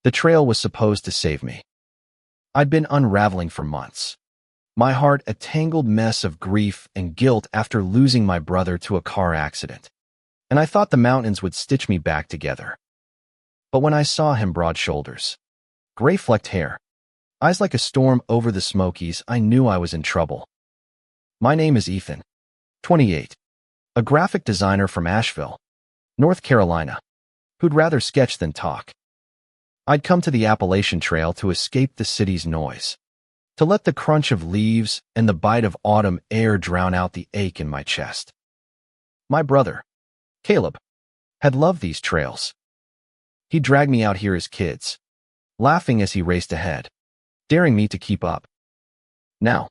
The trail was supposed to save me. I'd been unraveling for months. My heart a tangled mess of grief and guilt after losing my brother to a car accident. And I thought the mountains would stitch me back together. But when I saw him, broad shoulders, gray-flecked hair, eyes like a storm over the Smokies, I knew I was in trouble. My name is Ethan, 28, a graphic designer from Asheville, North Carolina, who'd rather sketch than talk. I'd come to the Appalachian Trail to escape the city's noise, to let the crunch of leaves and the bite of autumn air drown out the ache in my chest. My brother, Caleb, had loved these trails. He dragged me out here as kids, laughing as he raced ahead, daring me to keep up. Now,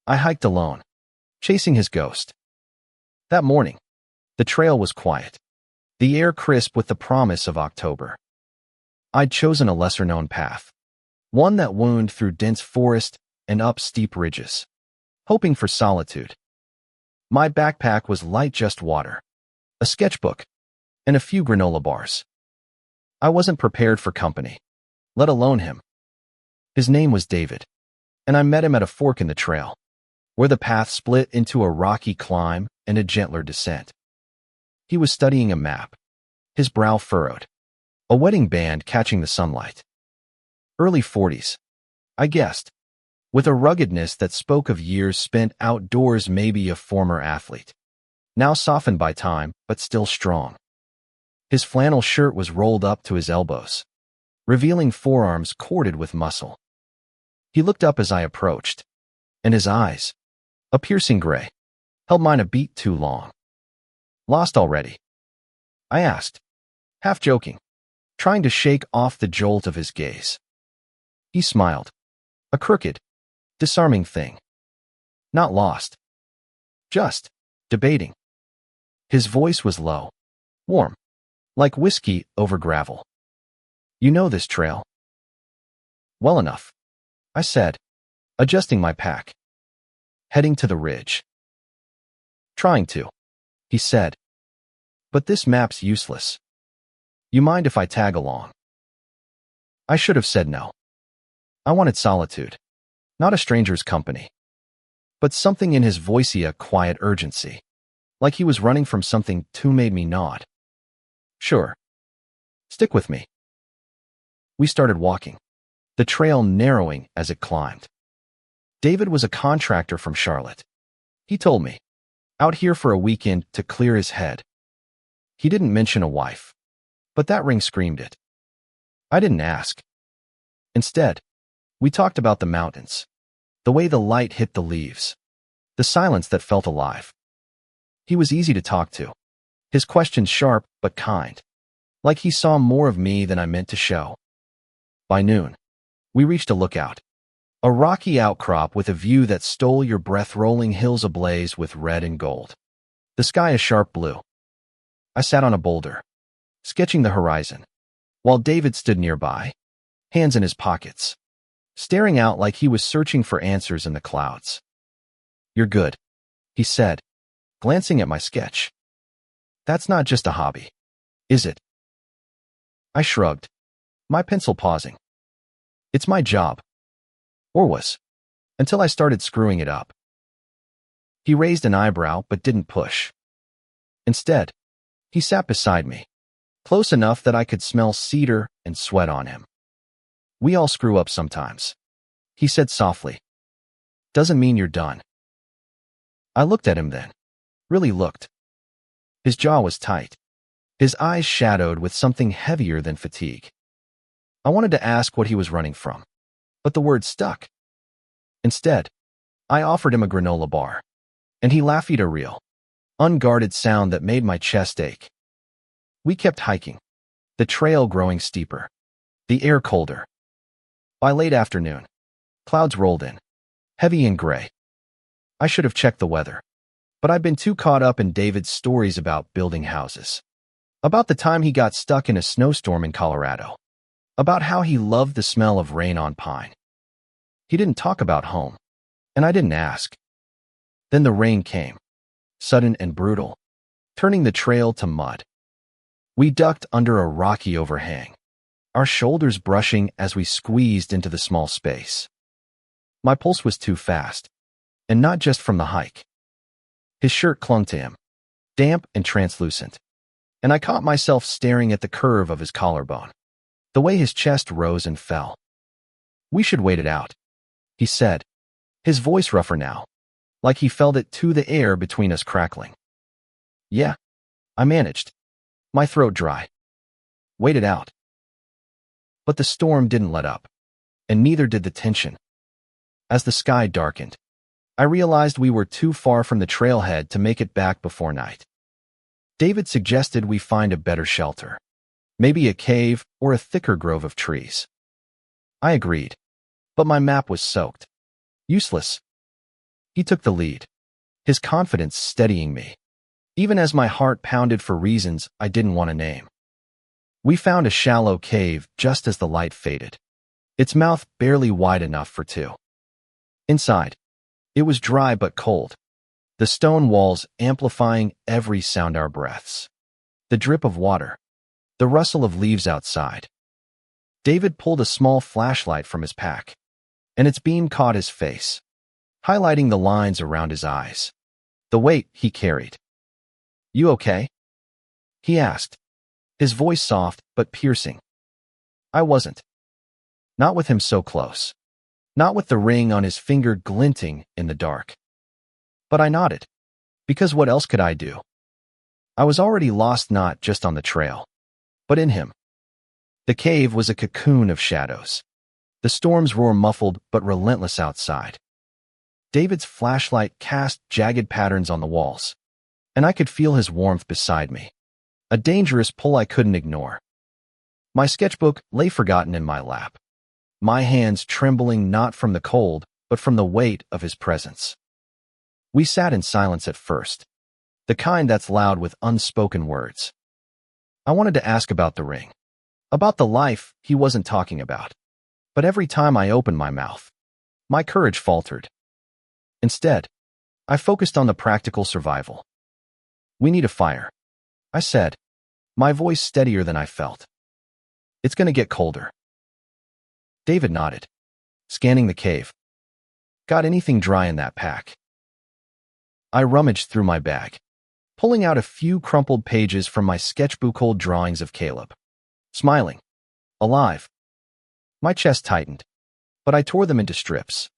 I hiked alone, chasing his ghost. That morning, the trail was quiet, the air crisp with the promise of October. I'd chosen a lesser-known path, one that wound through dense forest and up steep ridges, hoping for solitude. My backpack was light, just water, a sketchbook, and a few granola bars. I wasn't prepared for company, let alone him. His name was David, and I met him at a fork in the trail, where the path split into a rocky climb and a gentler descent. He was studying a map, his brow furrowed, a wedding band catching the sunlight. Early 40s, I guessed, with a ruggedness that spoke of years spent outdoors, maybe a former athlete, now softened by time, but still strong. His flannel shirt was rolled up to his elbows, revealing forearms corded with muscle. He looked up as I approached, and his eyes, a piercing gray, held mine a beat too long. Lost already? I asked, half joking, trying to shake off the jolt of his gaze. He smiled, a crooked, disarming thing. Not lost. Just debating. His voice was low, warm, like whiskey over gravel. You know this trail? Well enough, I said, adjusting my pack. Heading to the ridge. Trying to, he said. But this map's useless. You mind if I tag along? I should have said no. I wanted solitude, not a stranger's company. But something in his voice, a quiet urgency, like he was running from something too, made me nod. Sure. Stick with me. We started walking, the trail narrowing as it climbed. David was a contractor from Charlotte. He told me, out here for a weekend to clear his head. He didn't mention a wife, but that ring screamed it. I didn't ask. Instead, we talked about the mountains, the way the light hit the leaves, the silence that felt alive. He was easy to talk to, his questions sharp but kind, like he saw more of me than I meant to show. By noon, we reached a lookout, a rocky outcrop with a view that stole your breath, rolling hills ablaze with red and gold. The sky a sharp blue. I sat on a boulder, sketching the horizon, while David stood nearby, hands in his pockets, staring out like he was searching for answers in the clouds. You're good, he said, glancing at my sketch. That's not just a hobby, is it? I shrugged, my pencil pausing. It's my job. Or was, until I started screwing it up. He raised an eyebrow but didn't push. Instead, he sat beside me, close enough that I could smell cedar and sweat on him. We all screw up sometimes, he said softly. Doesn't mean you're done. I looked at him then, really looked. His jaw was tight, his eyes shadowed with something heavier than fatigue. I wanted to ask what he was running from, but the word stuck. Instead, I offered him a granola bar, and he laughed, a real, unguarded sound that made my chest ache. We kept hiking, the trail growing steeper, the air colder. By late afternoon, clouds rolled in, heavy and gray. I should have checked the weather, but I'd been too caught up in David's stories about building houses, about the time he got stuck in a snowstorm in Colorado, about how he loved the smell of rain on pine. He didn't talk about home, and I didn't ask. Then the rain came, sudden and brutal, turning the trail to mud. We ducked under a rocky overhang, our shoulders brushing as we squeezed into the small space. My pulse was too fast, and not just from the hike. His shirt clung to him, damp and translucent, and I caught myself staring at the curve of his collarbone, the way his chest rose and fell. "We should wait it out," he said, his voice rougher now, like he felt it to the air between us crackling. "Yeah," I managed, my throat dry. "Wait it out." But the storm didn't let up, and neither did the tension. As the sky darkened, I realized we were too far from the trailhead to make it back before night. David suggested we find a better shelter, maybe a cave or a thicker grove of trees. I agreed, but my map was soaked. Useless. He took the lead, his confidence steadying me, even as my heart pounded for reasons I didn't want to name. We found a shallow cave just as the light faded, its mouth barely wide enough for two. Inside, it was dry but cold, the stone walls amplifying every sound our breaths. The drip of water, the rustle of leaves outside. David pulled a small flashlight from his pack, and its beam caught his face, highlighting the lines around his eyes, the weight he carried. "You okay?" he asked, his voice soft but piercing. I wasn't. Not with him so close. Not with the ring on his finger glinting in the dark. But I nodded, because what else could I do? I was already lost not just on the trail, but in him. The cave was a cocoon of shadows. The storm's roar muffled but relentless outside. David's flashlight cast jagged patterns on the walls, and I could feel his warmth beside me, a dangerous pull I couldn't ignore. My sketchbook lay forgotten in my lap, my hands trembling not from the cold, but from the weight of his presence. We sat in silence at first, the kind that's loud with unspoken words. I wanted to ask about the ring, about the life he wasn't talking about, but every time I opened my mouth, my courage faltered. Instead, I focused on the practical survival. "We need a fire," I said, my voice steadier than I felt. "It's going to get colder." David nodded, scanning the cave. "Got anything dry in that pack?" I rummaged through my bag, pulling out a few crumpled pages from my sketchbook old drawings of Caleb. Smiling. Alive. My chest tightened, but I tore them into strips.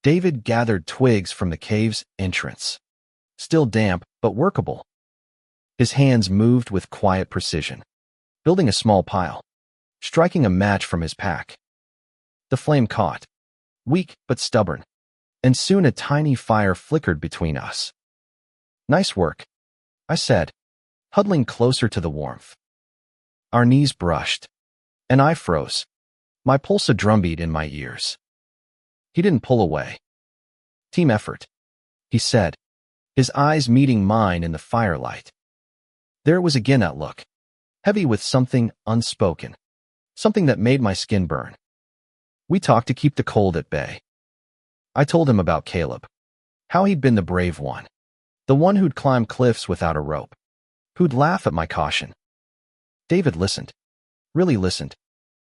David gathered twigs from the cave's entrance, still damp but workable. His hands moved with quiet precision, building a small pile, striking a match from his pack. The flame caught, weak but stubborn, and soon a tiny fire flickered between us. "Nice work," I said, huddling closer to the warmth. Our knees brushed, and I froze, my pulse a drumbeat in my ears. He didn't pull away. "Team effort," he said, his eyes meeting mine in the firelight. There was again that look, heavy with something unspoken, something that made my skin burn. We talked to keep the cold at bay. I told him about Caleb, how he'd been the brave one, the one who'd climb cliffs without a rope, who'd laugh at my caution. David listened, really listened,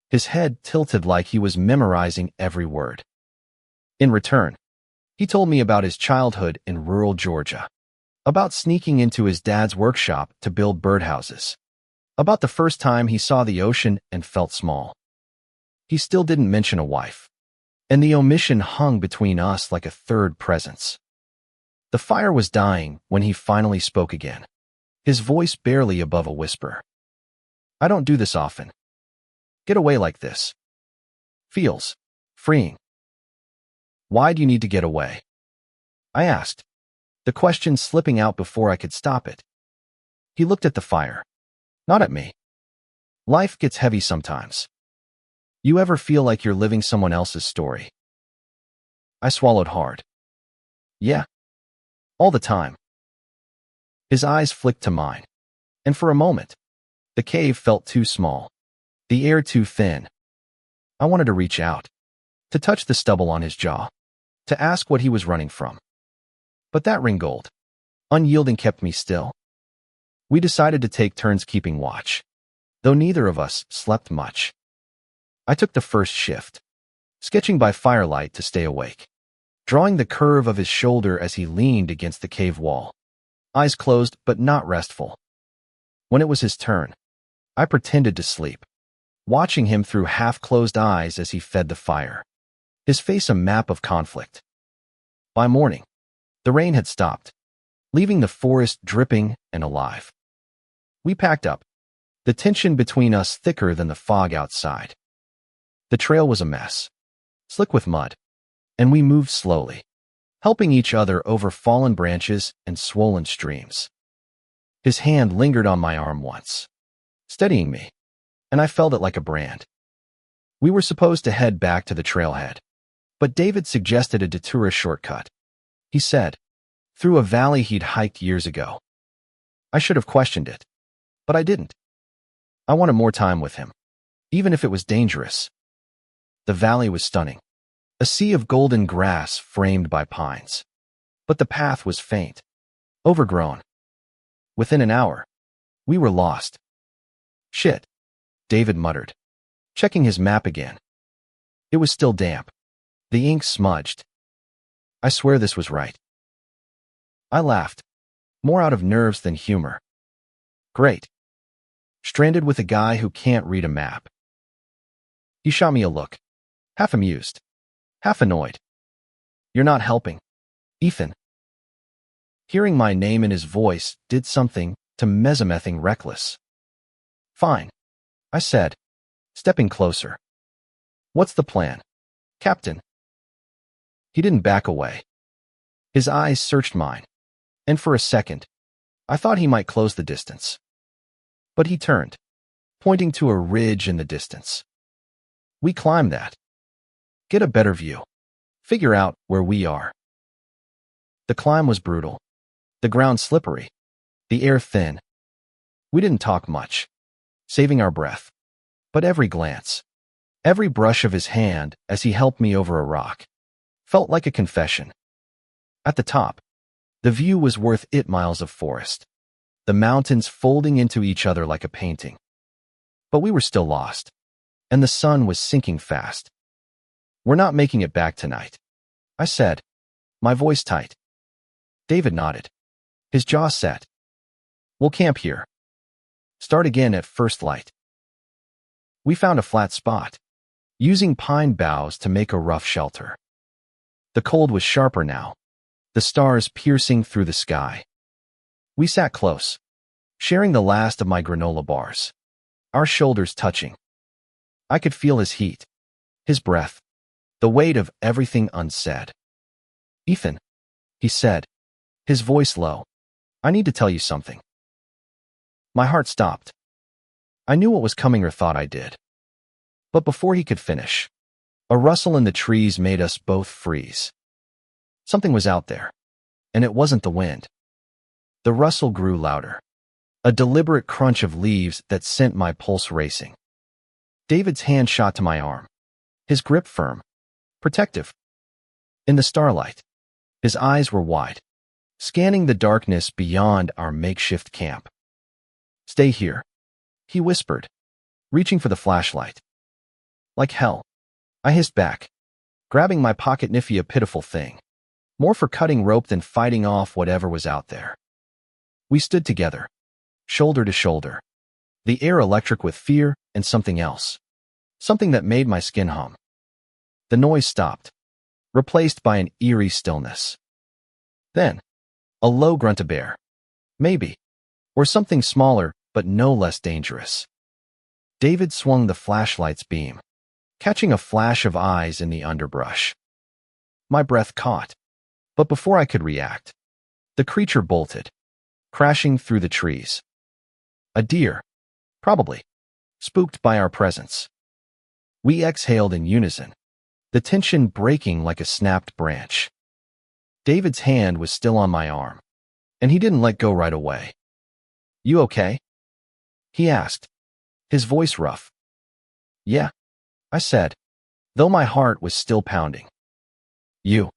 his head tilted like he was memorizing every word. In return, he told me about his childhood in rural Georgia, about sneaking into his dad's workshop to build birdhouses, about the first time he saw the ocean and felt small. He still didn't mention a wife, and the omission hung between us like a third presence. The fire was dying when he finally spoke again, his voice barely above a whisper. "I don't do this often. Get away like this. Feels freeing." "Why do you need to get away?" I asked, the question slipping out before I could stop it. He looked at the fire, not at me. "Life gets heavy sometimes. You ever feel like you're living someone else's story?" I swallowed hard. "Yeah. All the time." His eyes flicked to mine, and for a moment, the cave felt too small, the air too thin. I wanted to reach out, to touch the stubble on his jaw, to ask what he was running from. But that ringgold, unyielding, kept me still. We decided to take turns keeping watch, though neither of us slept much. I took the first shift, sketching by firelight to stay awake, drawing the curve of his shoulder as he leaned against the cave wall, eyes closed but not restful. When it was his turn, I pretended to sleep, watching him through half-closed eyes as he fed the fire, his face a map of conflict. By morning, the rain had stopped, leaving the forest dripping and alive. We packed up, the tension between us thicker than the fog outside. The trail was a mess, slick with mud, and we moved slowly, helping each other over fallen branches and swollen streams. His hand lingered on my arm once, steadying me, and I felt it like a brand. We were supposed to head back to the trailhead, but David suggested a detour shortcut. He said, through a valley he'd hiked years ago. I should have questioned it, but I didn't. I wanted more time with him, even if it was dangerous. The valley was stunning, a sea of golden grass framed by pines. But the path was faint, overgrown. Within an hour, we were lost. Shit, David muttered, checking his map again. It was still damp, the ink smudged. I swear this was right. I laughed, more out of nerves than humor. Great. Stranded with a guy who can't read a map. He shot me a look, half amused, half annoyed. You're not helping, Ethan. Hearing my name in his voice did something to mesomething reckless. Fine, I said, stepping closer. What's the plan, Captain? He didn't back away. His eyes searched mine, and for a second, I thought he might close the distance. But he turned, pointing to a ridge in the distance. We climb that. Get a better view. Figure out where we are. The climb was brutal, the ground slippery, the air thin. We didn't talk much, saving our breath. But every glance, every brush of his hand as he helped me over a rock, felt like a confession. At the top, the view was worth 8 miles of forest, the mountains folding into each other like a painting. But we were still lost, and the sun was sinking fast. We're not making it back tonight, I said, my voice tight. David nodded, his jaw set. We'll camp here. Start again at first light. We found a flat spot, using pine boughs to make a rough shelter. The cold was sharper now, the stars piercing through the sky. We sat close, sharing the last of my granola bars, our shoulders touching. I could feel his heat, his breath, the weight of everything unsaid. Ethan, he said, his voice low, I need to tell you something. My heart stopped. I knew what was coming or thought I did. But before he could finish, a rustle in the trees made us both freeze. Something was out there, and it wasn't the wind. The rustle grew louder, a deliberate crunch of leaves that sent my pulse racing. David's hand shot to my arm, his grip firm, protective. In the starlight, his eyes were wide, scanning the darkness beyond our makeshift camp. Stay here, he whispered, reaching for the flashlight. Like hell, I hissed back, grabbing my pocket knife, a pitiful thing, more for cutting rope than fighting off whatever was out there. We stood together, shoulder to shoulder, the air electric with fear and something else, something that made my skin hum. The noise stopped, replaced by an eerie stillness. Then, a low grunt, a bear, maybe, or something smaller but no less dangerous. David swung the flashlight's beam, catching a flash of eyes in the underbrush. My breath caught, but before I could react, the creature bolted, crashing through the trees. A deer, probably, spooked by our presence. We exhaled in unison, the tension breaking like a snapped branch. David's hand was still on my arm, and he didn't let go right away. You okay? He asked, his voice rough. Yeah, I said, though my heart was still pounding. You?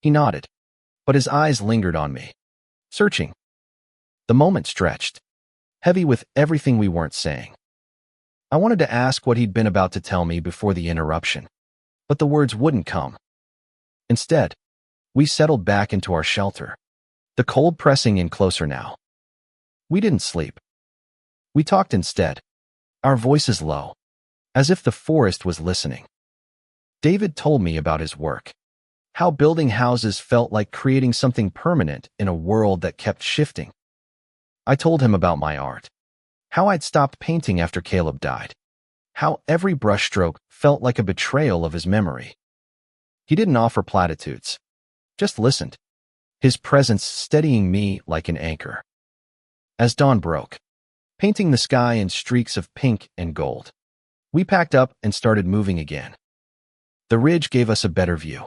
He nodded, but his eyes lingered on me, searching. The moment stretched, heavy with everything we weren't saying. I wanted to ask what he'd been about to tell me before the interruption, but the words wouldn't come. Instead, we settled back into our shelter, the cold pressing in closer now. We didn't sleep. We talked instead, our voices low, as if the forest was listening. David told me about his work, how building houses felt like creating something permanent in a world that kept shifting. I told him about my art, how I'd stopped painting after Caleb died, how every brushstroke felt like a betrayal of his memory. He didn't offer platitudes, just listened, his presence steadying me like an anchor. As dawn broke, painting the sky in streaks of pink and gold, we packed up and started moving again. The ridge gave us a better view,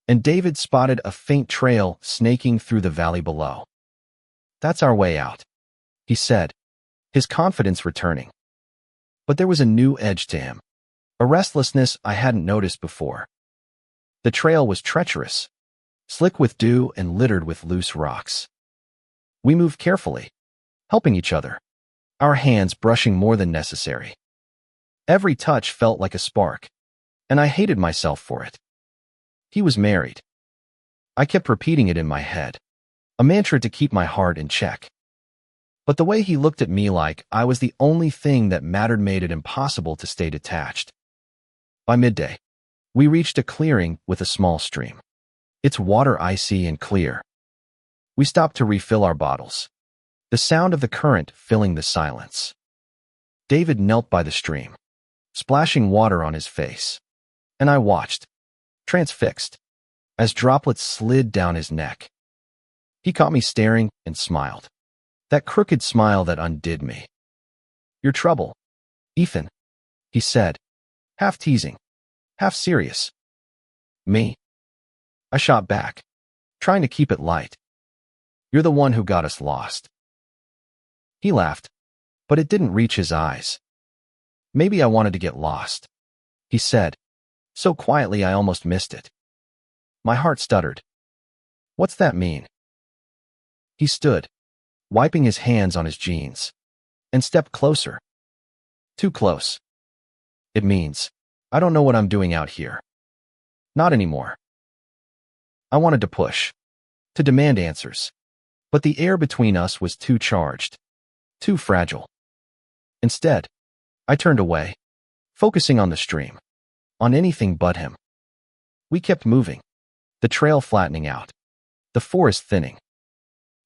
and David spotted a faint trail snaking through the valley below. "That's our way out," he said, his confidence returning. But there was a new edge to him, a restlessness I hadn't noticed before. The trail was treacherous, slick with dew and littered with loose rocks. We moved carefully, helping each other, our hands brushing more than necessary. Every touch felt like a spark, and I hated myself for it. He was married. I kept repeating it in my head, a mantra to keep my heart in check. But the way he looked at me like I was the only thing that mattered made it impossible to stay detached. By midday, we reached a clearing with a small stream, its water icy and clear. We stopped to refill our bottles, the sound of the current filling the silence. David knelt by the stream, splashing water on his face, and I watched, transfixed, as droplets slid down his neck. He caught me staring and smiled, that crooked smile that undid me. "Your trouble, Ethan," he said, half teasing, half serious. "Me?" I shot back, trying to keep it light. "You're the one who got us lost." He laughed, but it didn't reach his eyes. "Maybe I wanted to get lost," he said, so quietly I almost missed it. My heart stuttered. "What's that mean?" He stood, wiping his hands on his jeans, and stepped closer. Too close. "It means I don't know what I'm doing out here. Not anymore." I wanted to push, to demand answers, but the air between us was too charged, too fragile. Instead, I turned away, focusing on the stream, on anything but him. We kept moving, the trail flattening out, the forest thinning.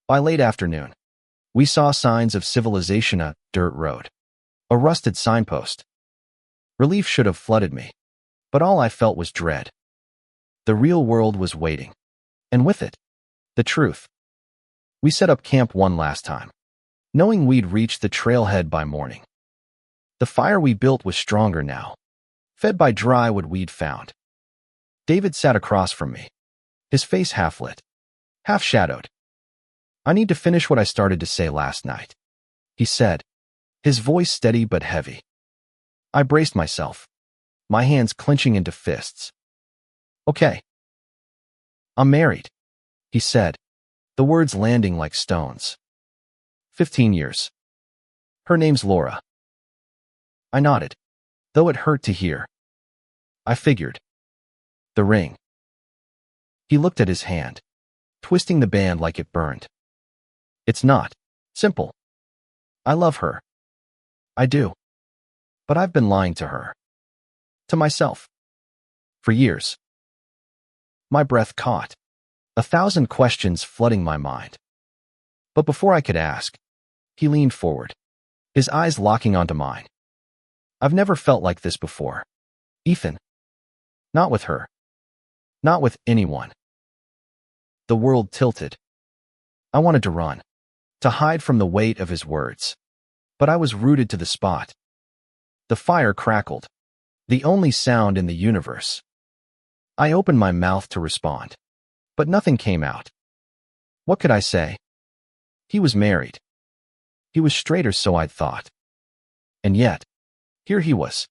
By late afternoon, we saw signs of civilization, a dirt road, a rusted signpost. Relief should have flooded me, but all I felt was dread. The real world was waiting, and with it, the truth. We set up camp one last time, knowing we'd reach the trailhead by morning. The fire we built was stronger now, fed by dry wood we'd found. David sat across from me, his face half lit, half shadowed. "I need to finish what I started to say last night," he said, his voice steady but heavy. I braced myself, my hands clenching into fists. "Okay. I'm married," he said, the words landing like stones. 15 years. Her name's Laura. I nodded, though it hurt to hear. I figured. "The ring." He looked at his hand, twisting the band like it burned. "It's not simple. I love her. I do. But I've been lying to her. To myself. For years." My breath caught, 1,000 questions flooding my mind. But before I could ask, he leaned forward, his eyes locking onto mine. "I've never felt like this before, Ethan. Not with her. Not with anyone." The world tilted. I wanted to run, to hide from the weight of his words, but I was rooted to the spot. The fire crackled, the only sound in the universe. I opened my mouth to respond, but nothing came out. What could I say? He was married. He was straight, or so I'd thought. And yet, here he was,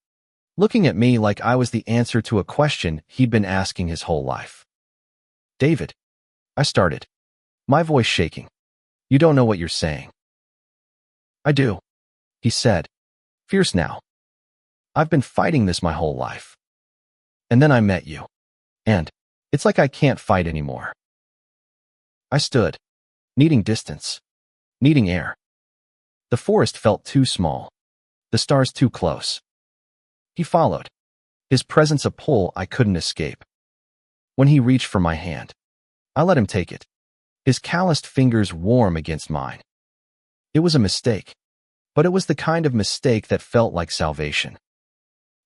looking at me like I was the answer to a question he'd been asking his whole life. "David," I started, my voice shaking. "You don't know what you're saying." "I do," he said, fierce now. I've been fighting this my whole life. And then I met you. And it's like I can't fight anymore. I stood, needing distance, needing air. The forest felt too small, the stars too close. He followed, his presence a pull I couldn't escape. When he reached for my hand, I let him take it, his calloused fingers warm against mine. It was a mistake, but it was the kind of mistake that felt like salvation.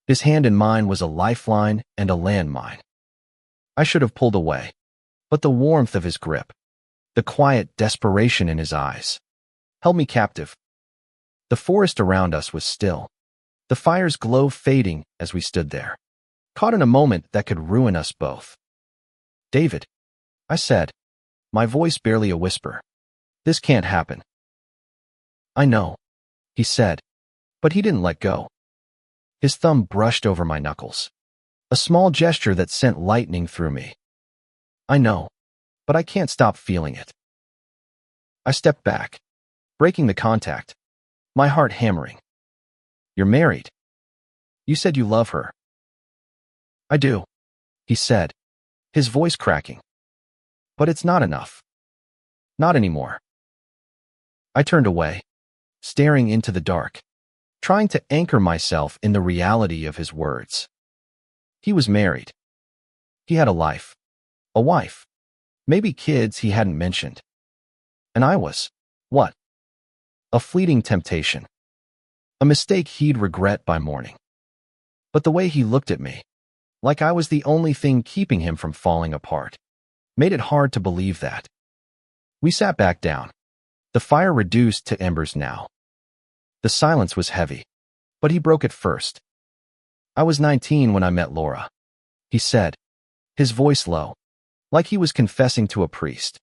His hand in mine was a lifeline and a landmine. I should have pulled away, but the warmth of his grip, the quiet desperation in his eyes, held me captive. The forest around us was still, the fire's glow fading as we stood there, caught in a moment that could ruin us both. "David," I said, my voice barely a whisper, "this can't happen." "I know," he said, but he didn't let go. His thumb brushed over my knuckles, a small gesture that sent lightning through me. "I know, but I can't stop feeling it." I stepped back, breaking the contact, my heart hammering. "You're married. You said you love her." "I do," he said, his voice cracking. "But it's not enough. Not anymore." I turned away, staring into the dark, trying to anchor myself in the reality of his words. He was married. He had a life, a wife, maybe kids he hadn't mentioned. And I was, what? A fleeting temptation. A mistake he'd regret by morning. But the way he looked at me, like I was the only thing keeping him from falling apart, made it hard to believe that. We sat back down, the fire reduced to embers now. The silence was heavy, but he broke it first. "I was 19 when I met Laura," he said, his voice low, like he was confessing to a priest.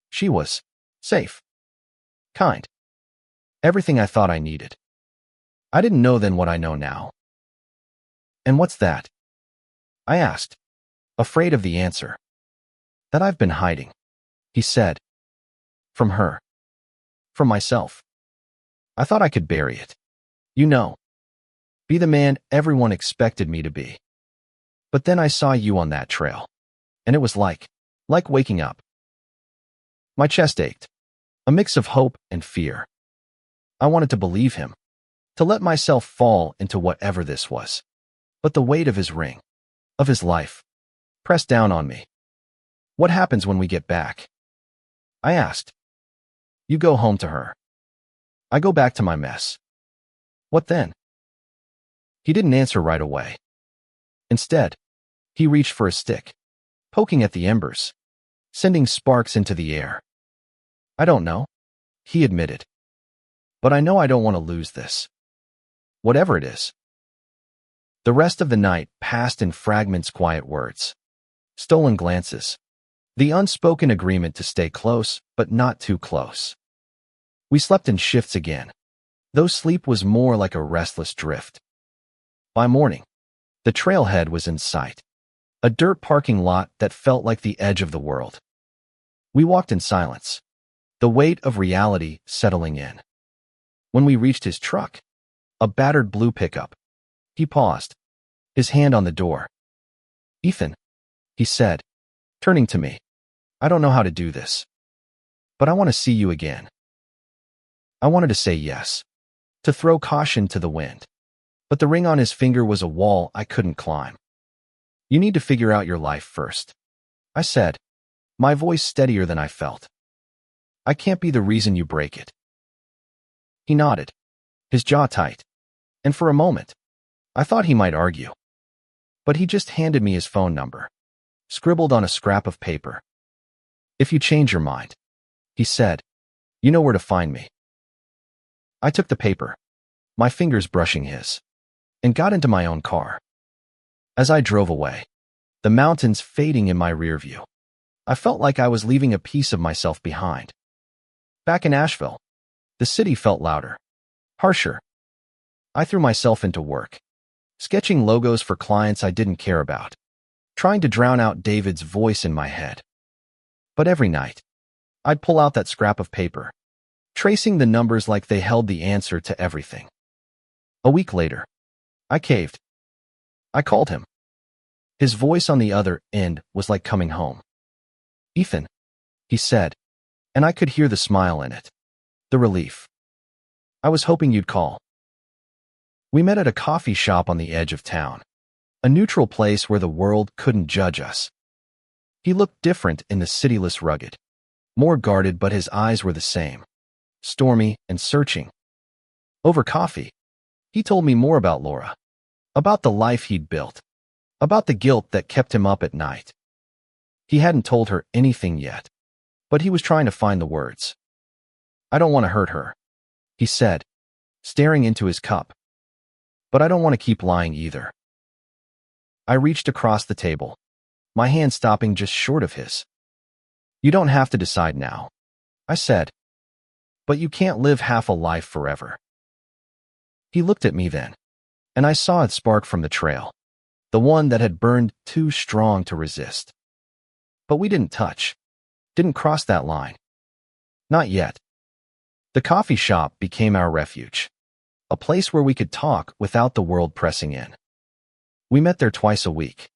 "She was safe, kind, everything I thought I needed. I didn't know then what I know now." "And what's that?" I asked, afraid of the answer. "That I've been hiding," he said. "From her. From myself. I thought I could bury it. You know, be the man everyone expected me to be. But then I saw you on that trail, and it was like waking up." My chest ached, a mix of hope and fear. I wanted to believe him, to let myself fall into whatever this was. But the weight of his ring, of his life, pressed down on me. "What happens when we get back?" I asked. "You go home to her. I go back to my mess. What then?" He didn't answer right away. Instead, he reached for a stick, poking at the embers, sending sparks into the air. "I don't know," he admitted. "But I know I don't want to lose this. Whatever it is." The rest of the night passed in fragments, quiet words, stolen glances, the unspoken agreement to stay close, but not too close. We slept in shifts again, though sleep was more like a restless drift. By morning, the trailhead was in sight, a dirt parking lot that felt like the edge of the world. We walked in silence, the weight of reality settling in. When we reached his truck, a battered blue pickup, he paused, his hand on the door. "Ethan," he said, turning to me, "I don't know how to do this, but I want to see you again." I wanted to say yes, to throw caution to the wind, but the ring on his finger was a wall I couldn't climb. "You need to figure out your life first," I said, my voice steadier than I felt. "I can't be the reason you break it." He nodded, his jaw tight, and for a moment, I thought he might argue. But he just handed me his phone number, scribbled on a scrap of paper. "If you change your mind," he said, "you know where to find me." I took the paper, my fingers brushing his, and got into my own car. As I drove away, the mountains fading in my rear view, I felt like I was leaving a piece of myself behind. Back in Asheville, the city felt louder, harsher. I threw myself into work, sketching logos for clients I didn't care about, trying to drown out David's voice in my head. But every night, I'd pull out that scrap of paper, tracing the numbers like they held the answer to everything. A week later, I caved. I called him. His voice on the other end was like coming home. "Ethan," he said, and I could hear the smile in it. The relief. "I was hoping you'd call." We met at a coffee shop on the edge of town, a neutral place where the world couldn't judge us. He looked different in the cityless rugged, more guarded, but his eyes were the same, stormy and searching. Over coffee, he told me more about Laura, about the life he'd built, about the guilt that kept him up at night. He hadn't told her anything yet, but he was trying to find the words. "I don't want to hurt her," he said, staring into his cup. "But I don't want to keep lying either." I reached across the table, my hand stopping just short of his. "You don't have to decide now," I said. "But you can't live half a life forever." He looked at me then, and I saw it spark from the trail, the one that had burned too strong to resist. But we didn't touch, didn't cross that line. Not yet. The coffee shop became our refuge, a place where we could talk without the world pressing in. We met there twice a week,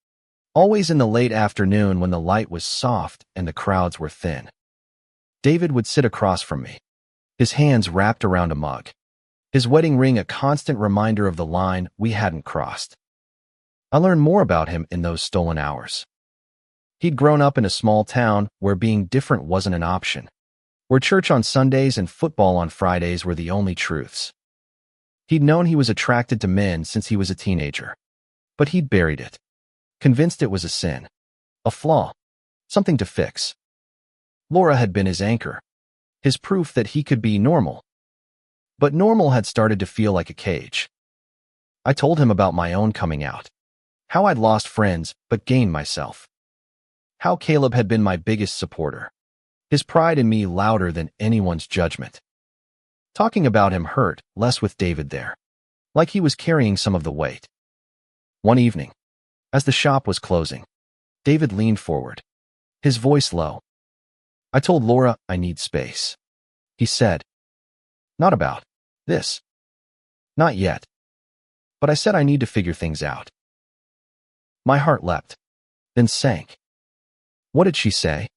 always in the late afternoon when the light was soft and the crowds were thin. David would sit across from me, his hands wrapped around a mug, his wedding ring a constant reminder of the line we hadn't crossed. I learned more about him in those stolen hours. He'd grown up in a small town where being different wasn't an option, where church on Sundays and football on Fridays were the only truths. He'd known he was attracted to men since he was a teenager, but he'd buried it, convinced it was a sin, a flaw, something to fix. Laura had been his anchor, his proof that he could be normal. But normal had started to feel like a cage. I told him about my own coming out, how I'd lost friends but gained myself, how Caleb had been my biggest supporter, his pride in me louder than anyone's judgment. Talking about him hurt less with David there, like he was carrying some of the weight. One evening, as the shop was closing, David leaned forward, his voice low. "I told Laura I need space," he said. "Not about this. Not yet. But I said I need to figure things out." My heart leapt, then sank. What did she say?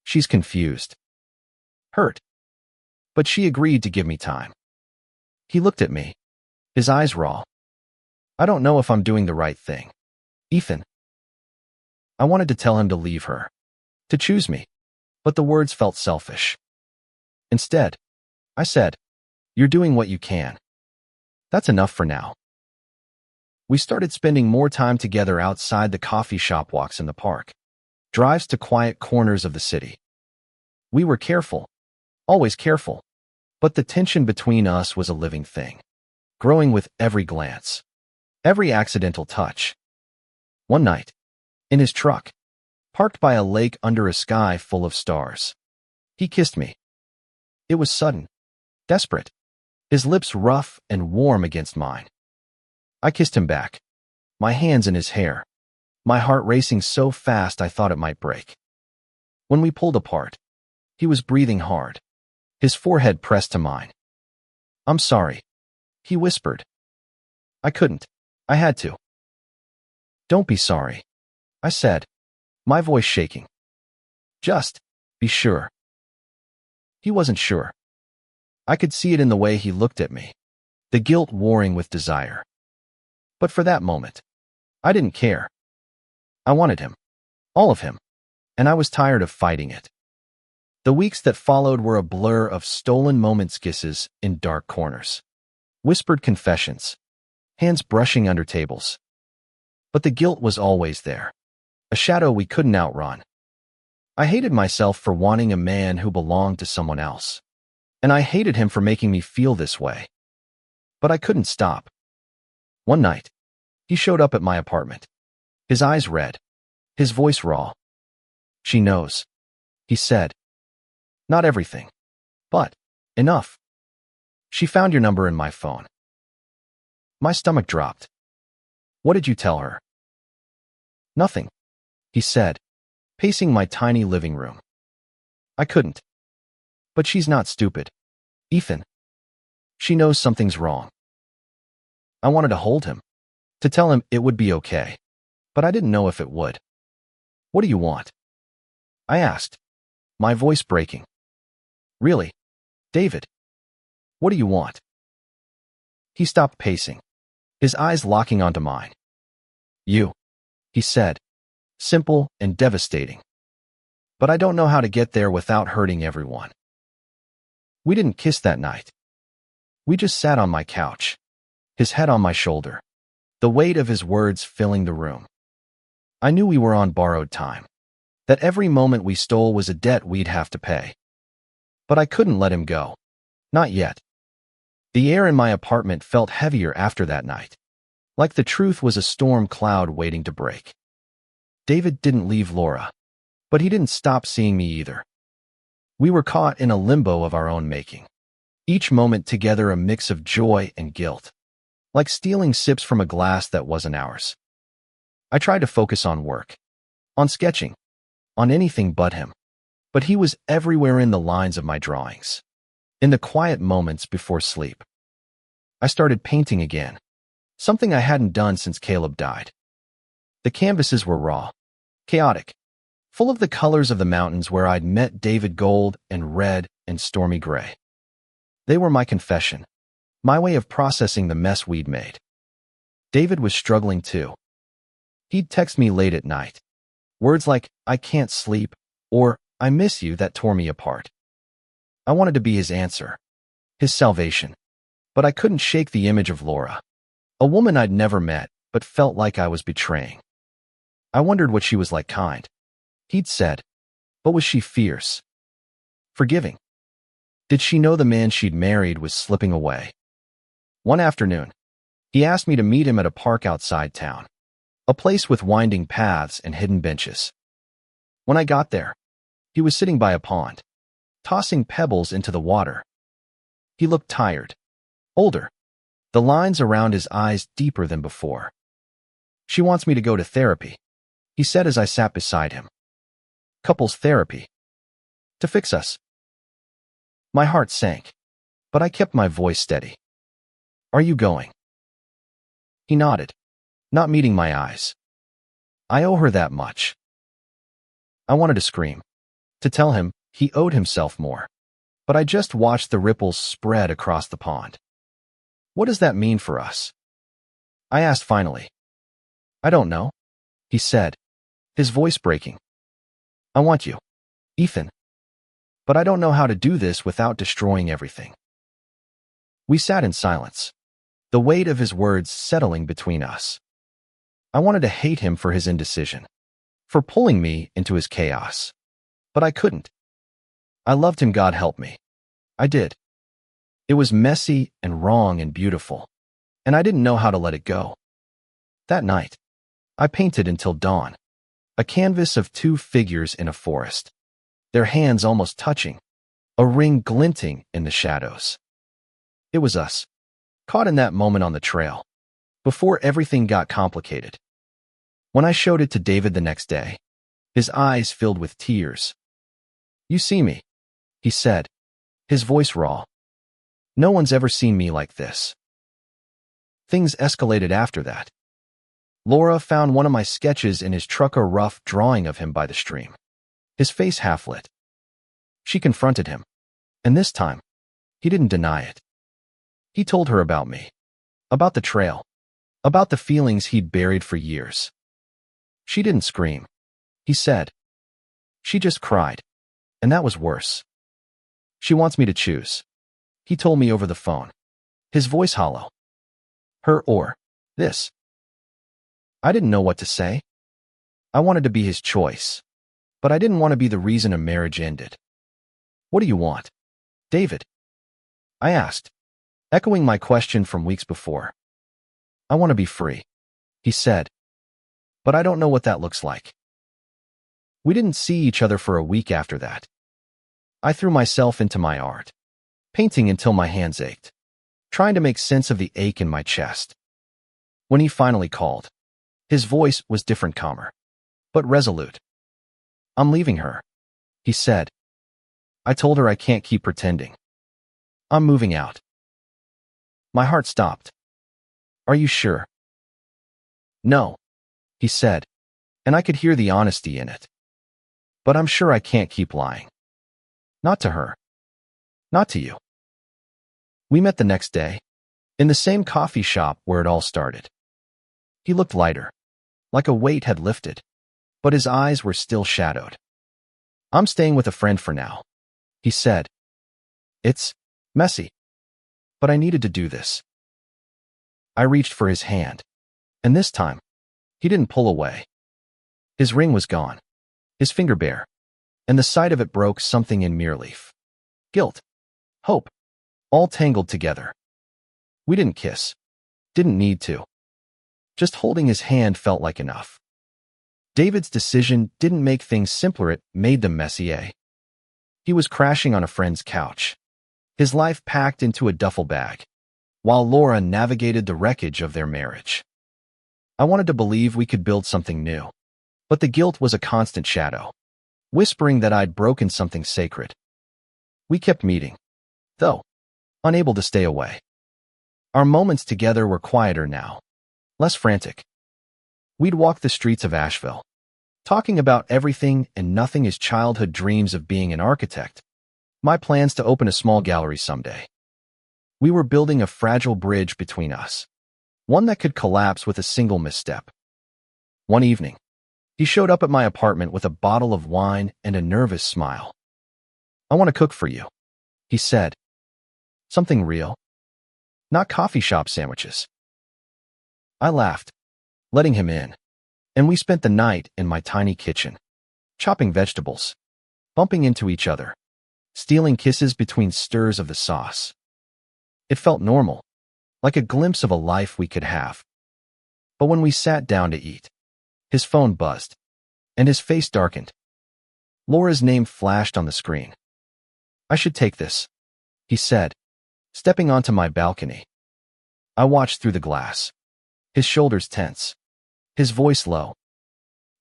"She's confused. Hurt. But she agreed to give me time." He looked at me, his eyes raw. "I don't know if I'm doing the right thing, Ethan." I wanted to tell him to leave her, to choose me, but the words felt selfish. Instead, I said, "You're doing what you can. That's enough for now." We started spending more time together outside the coffee shop, walks in the park, drives to quiet corners of the city. We were careful, always careful, but the tension between us was a living thing, growing with every glance, every accidental touch. One night, in his truck, parked by a lake under a sky full of stars, he kissed me. It was sudden, desperate, his lips rough and warm against mine. I kissed him back, my hands in his hair, my heart racing so fast I thought it might break. When we pulled apart, he was breathing hard, his forehead pressed to mine. "I'm sorry," he whispered. I couldn't. I had to. "Don't be sorry," I said, my voice shaking. "Just be sure." He wasn't sure. I could see it in the way he looked at me, the guilt warring with desire. But for that moment, I didn't care. I wanted him, all of him, and I was tired of fighting it. The weeks that followed were a blur of stolen moments, kisses in dark corners, whispered confessions, hands brushing under tables. But the guilt was always there, a shadow we couldn't outrun. I hated myself for wanting a man who belonged to someone else, and I hated him for making me feel this way. But I couldn't stop. One night, he showed up at my apartment, his eyes red, his voice raw. "She knows," he said. "Not everything, but enough. She found your number in my phone." My stomach dropped. "What did you tell her?" "Nothing," he said, pacing my tiny living room. I couldn't. "But she's not stupid, Ethan. She knows something's wrong." I wanted to hold him, to tell him it would be okay, but I didn't know if it would. What do you want? I asked, my voice breaking. Really, David? What do you want? He stopped pacing, his eyes locking onto mine. You, he said, simple and devastating. But I don't know how to get there without hurting everyone. We didn't kiss that night. We just sat on my couch, his head on my shoulder, the weight of his words filling the room. I knew we were on borrowed time, that every moment we stole was a debt we'd have to pay. But I couldn't let him go. Not yet. The air in my apartment felt heavier after that night, like the truth was a storm cloud waiting to break. David didn't leave Laura, but he didn't stop seeing me either. We were caught in a limbo of our own making, each moment together a mix of joy and guilt, like stealing sips from a glass that wasn't ours. I tried to focus on work, on sketching, on anything but him, but he was everywhere in the lines of my drawings, in the quiet moments before sleep. I started painting again, something I hadn't done since Caleb died. The canvases were raw, chaotic, full of the colors of the mountains where I'd met David, gold and red and stormy gray. They were my confession, my way of processing the mess we'd made. David was struggling too. He'd text me late at night, words like, I can't sleep, or I miss you that tore me apart. I wanted to be his answer, his salvation, but I couldn't shake the image of Laura, a woman I'd never met but felt like I was betraying. I wondered what she was like. Kind, he'd said, but was she fierce? Forgiving? Did she know the man she'd married was slipping away? One afternoon, he asked me to meet him at a park outside town, a place with winding paths and hidden benches. When I got there, he was sitting by a pond, tossing pebbles into the water. He looked tired, older, the lines around his eyes deeper than before. She wants me to go to therapy, he said as I sat beside him. Couples therapy. To fix us. My heart sank, but I kept my voice steady. Are you going? He nodded, not meeting my eyes. I owe her that much. I wanted to scream, to tell him he owed himself more, but I just watched the ripples spread across the pond. What does that mean for us? I asked finally. I don't know, he said, his voice breaking. I want you, Ethan. But I don't know how to do this without destroying everything. We sat in silence, the weight of his words settling between us. I wanted to hate him for his indecision, for pulling me into his chaos. But I couldn't. I loved him, God help me. I did. It was messy and wrong and beautiful, and I didn't know how to let it go. That night, I painted until dawn, a canvas of two figures in a forest, their hands almost touching, a ring glinting in the shadows. It was us, caught in that moment on the trail, before everything got complicated. When I showed it to David the next day, his eyes filled with tears. You see me, he said, his voice raw. No one's ever seen me like this. Things escalated after that. Laura found one of my sketches in his truck, a rough drawing of him by the stream, his face half lit. She confronted him, and this time, he didn't deny it. He told her about me, about the trail, about the feelings he'd buried for years. She didn't scream, he said. She just cried, and that was worse. She wants me to choose, he told me over the phone, his voice hollow. Her or this. I didn't know what to say. I wanted to be his choice, but I didn't want to be the reason a marriage ended. What do you want, David? I asked, echoing my question from weeks before. I want to be free, he said, but I don't know what that looks like. We didn't see each other for a week after that. I threw myself into my art, painting until my hands ached, trying to make sense of the ache in my chest. When he finally called, his voice was different, calmer, but resolute. I'm leaving her, he said. I told her I can't keep pretending. I'm moving out. My heart stopped. Are you sure? No, he said, and I could hear the honesty in it. But I'm sure I can't keep lying. Not to her. Not to you. We met the next day, in the same coffee shop where it all started. He looked lighter, like a weight had lifted, but his eyes were still shadowed. I'm staying with a friend for now, he said. It's messy, but I needed to do this. I reached for his hand, and this time, he didn't pull away. His ring was gone, his finger bare, and the sight of it broke something in Mirleaf. Guilt, hope, all tangled together. We didn't kiss, didn't need to. Just holding his hand felt like enough. David's decision didn't make things simpler, it made them messier. He was crashing on a friend's couch, his life packed into a duffel bag, while Laura navigated the wreckage of their marriage. I wanted to believe we could build something new, but the guilt was a constant shadow, whispering that I'd broken something sacred. We kept meeting, though, unable to stay away. Our moments together were quieter now, less frantic. We'd walk the streets of Asheville, talking about everything and nothing, his childhood dreams of being an architect, my plans to open a small gallery someday. We were building a fragile bridge between us, one that could collapse with a single misstep. One evening, he showed up at my apartment with a bottle of wine and a nervous smile. I want to cook for you, he said. Something real, not coffee shop sandwiches. I laughed, letting him in, and we spent the night in my tiny kitchen, chopping vegetables, bumping into each other, stealing kisses between stirs of the sauce. It felt normal, like a glimpse of a life we could have. But when we sat down to eat, his phone buzzed, and his face darkened. Laura's name flashed on the screen. I should take this, he said, stepping onto my balcony. I watched through the glass, his shoulders tense, his voice low.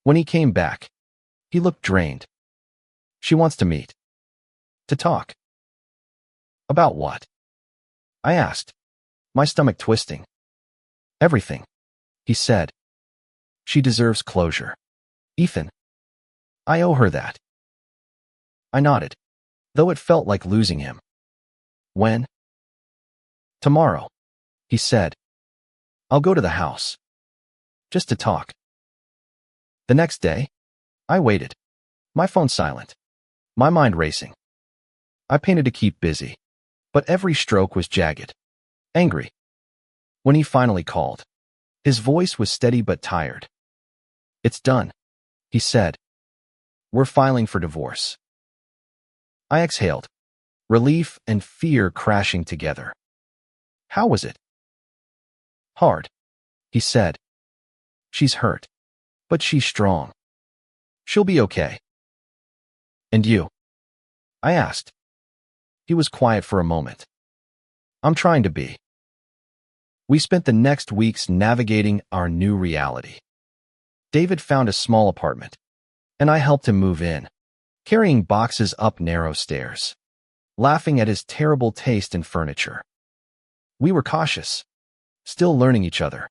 When he came back, he looked drained. She wants to meet. To talk. About what? I asked, my stomach twisting. Everything, he said. She deserves closure. Ethan. I owe her that. I nodded, though it felt like losing him. When? Tomorrow, he said. I'll go to the house. Just to talk. The next day, I waited, my phone silent, my mind racing. I painted to keep busy, but every stroke was jagged, angry. When he finally called, his voice was steady but tired. It's done, he said. We're filing for divorce. I exhaled, relief and fear crashing together. How was it? Hard, he said. She's hurt, but she's strong. She'll be okay. And you? I asked. He was quiet for a moment. I'm trying to be. We spent the next weeks navigating our new reality. David found a small apartment, and I helped him move in, carrying boxes up narrow stairs, laughing at his terrible taste in furniture. We were cautious, still learning each other,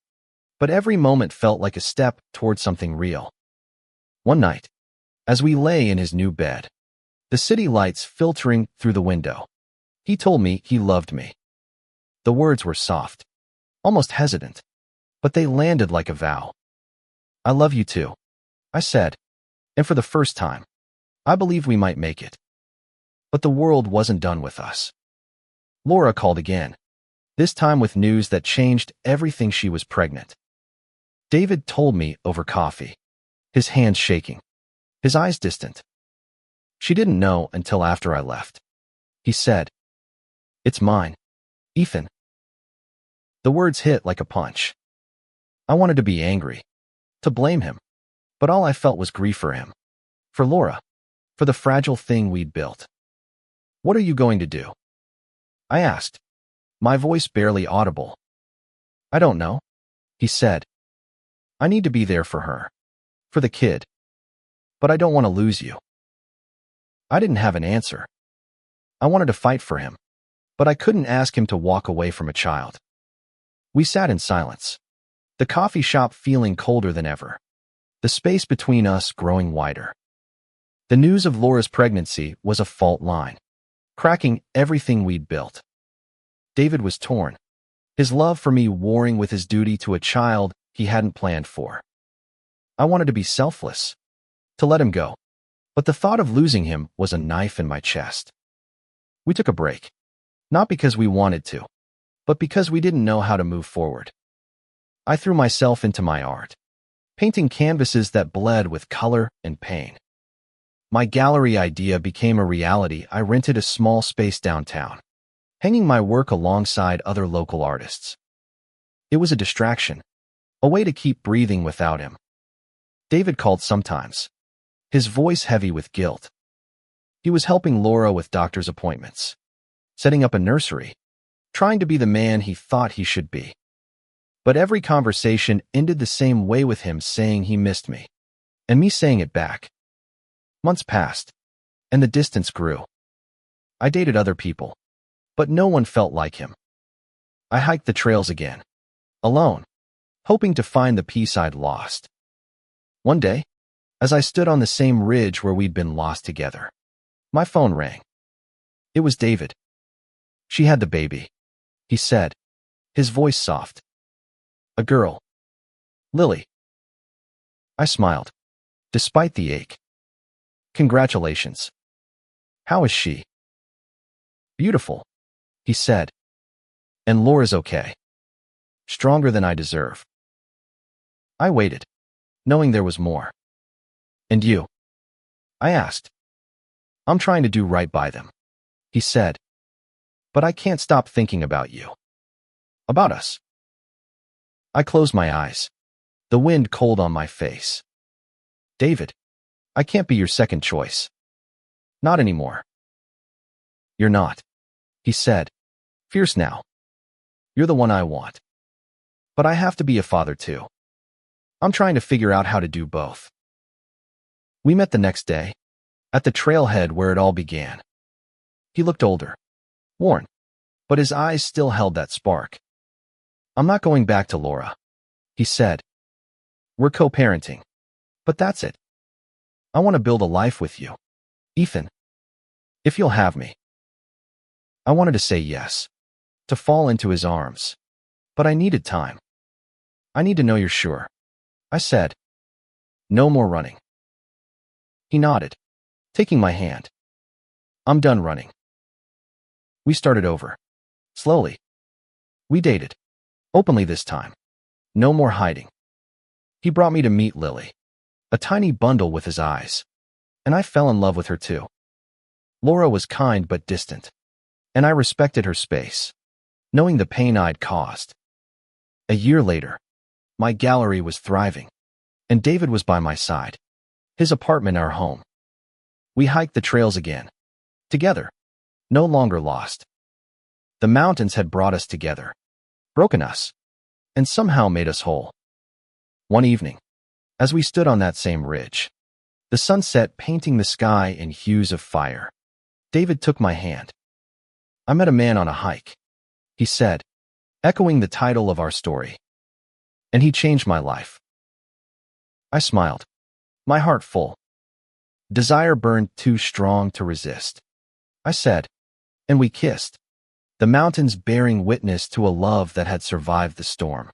but every moment felt like a step toward something real. One night, as we lay in his new bed, the city lights filtering through the window, he told me he loved me. The words were soft, almost hesitant, but they landed like a vow. I love you too, I said, and for the first time, I believed we might make it. But the world wasn't done with us. Laura called again, this time with news that changed everything. She was pregnant. David told me over coffee, his hands shaking, his eyes distant. She didn't know until after I left. He said, "It's mine, Ethan." The words hit like a punch. I wanted to be angry, to blame him, but all I felt was grief for him, for Laura, for the fragile thing we'd built. What are you going to do? I asked, my voice barely audible. I don't know, he said. I need to be there for her, for the kid. But I don't want to lose you. I didn't have an answer. I wanted to fight for him, but I couldn't ask him to walk away from a child. We sat in silence, the coffee shop feeling colder than ever, the space between us growing wider. The news of Laura's pregnancy was a fault line, cracking everything we'd built. David was torn, his love for me warring with his duty to a child he hadn't planned for. I wanted to be selfless, to let him go, but the thought of losing him was a knife in my chest. We took a break, not because we wanted to, but because we didn't know how to move forward. I threw myself into my art, painting canvases that bled with color and pain. My gallery idea became a reality. I rented a small space downtown, hanging my work alongside other local artists. It was a distraction, a way to keep breathing without him. David called sometimes, his voice heavy with guilt. He was helping Laura with doctor's appointments, setting up a nursery, trying to be the man he thought he should be. But every conversation ended the same way, with him saying he missed me, and me saying it back. Months passed, and the distance grew. I dated other people, but no one felt like him. I hiked the trails again, alone, hoping to find the peace I'd lost. One day, as I stood on the same ridge where we'd been lost together, my phone rang. It was David. "She had the baby," he said, his voice soft. "A girl. Lily." I smiled, despite the ache. "Congratulations. How is she?" "Beautiful," he said. "And Laura's okay. Stronger than I deserve." I waited, knowing there was more. "And you?" I asked. "I'm trying to do right by them," he said. "But I can't stop thinking about you. About us." I closed my eyes, the wind cold on my face. "David, I can't be your second choice. Not anymore." "You're not," he said, fierce now. "You're the one I want. But I have to be a father too. I'm trying to figure out how to do both." We met the next day, at the trailhead where it all began. He looked older, worn, but his eyes still held that spark. "I'm not going back to Laura," he said. "We're co-parenting, but that's it. I want to build a life with you, Ethan. If you'll have me." I wanted to say yes, to fall into his arms, but I needed time. "I need to know you're sure," I said. "No more running." He nodded, taking my hand. "I'm done running." We started over, slowly. We dated, openly this time. No more hiding. He brought me to meet Lily, a tiny bundle with his eyes, and I fell in love with her too. Laura was kind but distant, and I respected her space, knowing the pain I'd caused. A year later, my gallery was thriving, and David was by my side, his apartment our home. We hiked the trails again, together, no longer lost. The mountains had brought us together, broken us, and somehow made us whole. One evening, as we stood on that same ridge, the sunset painting the sky in hues of fire, David took my hand. "I met a man on a hike," he said, echoing the title of our story. "And he changed my life." I smiled, my heart full. Desire burned too strong to resist. I said, and we kissed, the mountains bearing witness to a love that had survived the storm.